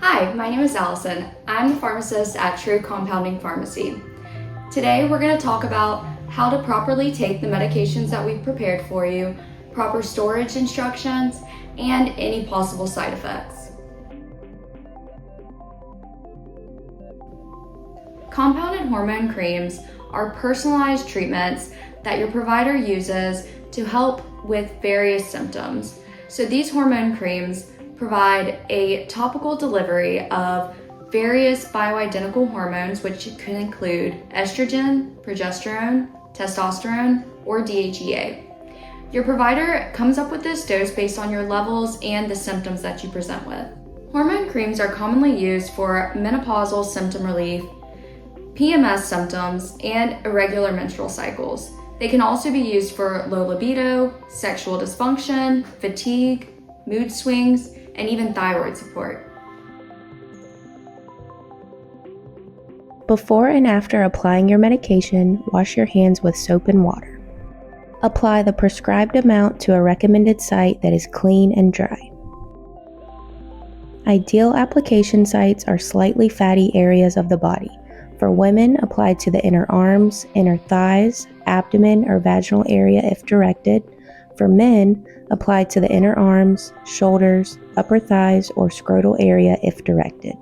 Hi, my name is Allison. I'm the pharmacist at True Compounding Pharmacy. Today we're going to talk about how to properly take the medications that we've prepared for you, proper storage instructions, and any possible side effects. Compounded hormone creams are personalized treatments that your provider uses to help with various symptoms. So these hormone creams provide a topical delivery of various bioidentical hormones, which could include estrogen, progesterone, testosterone, or DHEA. Your provider comes up with this dose based on your levels and the symptoms that you present with. Hormone creams are commonly used for menopausal symptom relief, PMS symptoms, and irregular menstrual cycles. They can also be used for low libido, sexual dysfunction, fatigue, mood swings, and even thyroid support. Before and after applying your medication, wash your hands with soap and water. Apply the prescribed amount to a recommended site that is clean and dry. Ideal application sites are slightly fatty areas of the body. For women, apply to the inner arms, inner thighs, abdomen, or vaginal area if directed. For men, apply to the inner arms, shoulders, upper thighs, or scrotal area if directed.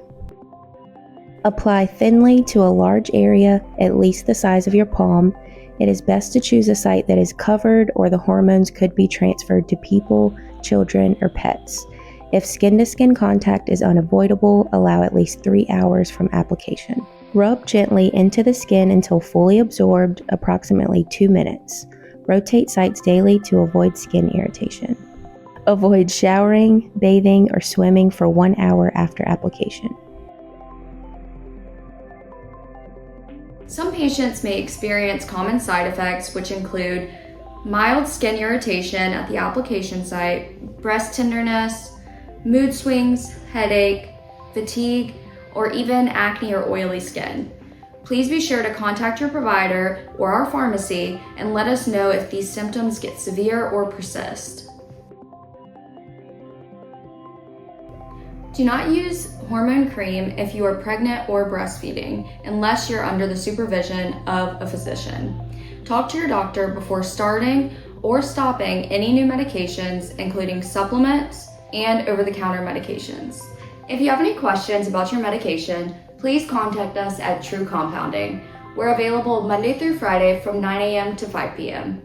Apply thinly to a large area, at least the size of your palm. It is best to choose a site that is covered or the hormones could be transferred to people, children, or pets. If skin-to-skin contact is unavoidable, allow at least 3 hours from application. Rub gently into the skin until fully absorbed, approximately 2 minutes. Rotate sites daily to avoid skin irritation. Avoid showering, bathing, or swimming for 1 hour after application. Some patients may experience common side effects, which include mild skin irritation at the application site, breast tenderness, mood swings, headache, fatigue, or even acne or oily skin. Please be sure to contact your provider or our pharmacy and let us know if these symptoms get severe or persist. Do not use hormone cream if you are pregnant or breastfeeding, unless you're under the supervision of a physician. Talk to your doctor before starting or stopping any new medications, including supplements and over-the-counter medications. If you have any questions about your medication, please contact us at True Compounding. We're available Monday through Friday from 9 a.m. to 5 p.m.